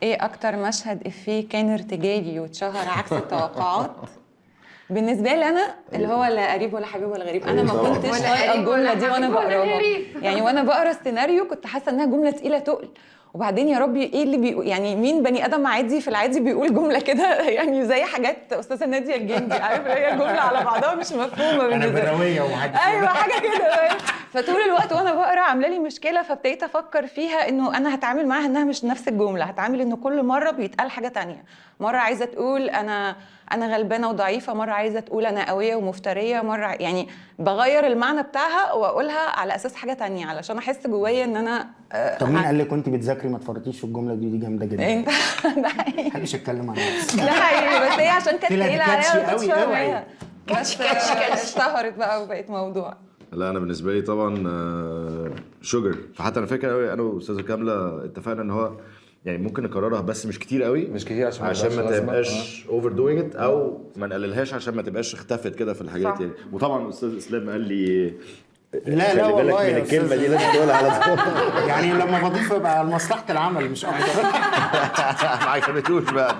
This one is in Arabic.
ايه اكتر مشهد افيه كان ارتجالي واتشهر عكس التوقعات؟ بالنسبه لي انا اللي هو لا قريب ولا حبيب ولا غريب. انا ما كنتش طايقه الجمله دي وانا بقراها، يعني وانا بقرا السيناريو كنت حاسه انها جمله تقيله تقل. وبعدين يا ربي ايه اللي بيقول، يعني مين بني ادم عادي في العادي بيقول جمله كده؟ يعني زي حاجات استاذه ناديه الجندي، عارف هي جمله على بعضها مش مفهومه انا برويه ايوه حاجه كده. فطول الوقت وانا بقرا عامله لي مشكله، فابتديت افكر فيها انه انا هتعامل معاها انها مش نفس الجمله، هتعامل انه كل مره بيتقال حاجه تانية. مره عايزه تقول انا غلبانه وضعيفه، مره عايزه تقول انا قويه ومفتريه، مره يعني بغير المعنى بتاعها واقولها على اساس حاجه تانية علشان احس جوايا ان انا طب مين قال لك كنت بتذاكري ما تفرطيش في الجمله دي جامده جدا. انت ده حقيقي، محدش يتكلم عن نفسي. ده حقيقي، بس هي عشان كانت تقيله عليا قوي قوي. بس اشتهرت بقى وبقت موضوع. لا انا بالنسبه لي طبعا شوجر. فحتى انا فاكر قوي انا واستاذه كامله اتفقنا ان هو يعني ممكن نكررها بس مش كتير قوي، مش كتير عشان ما تبقاش اوفر دوينج ات، او ما نقللهاش عشان ما تبقاش اختفت كده في الحاجات يعني. وطبعا استاذ اسلام قال لي لا والله من الكلمه دي لازم تقولها على طول. يعني لما بضيف بقى لمصلحه العمل مش اكتر. ما عجبتوش بقى.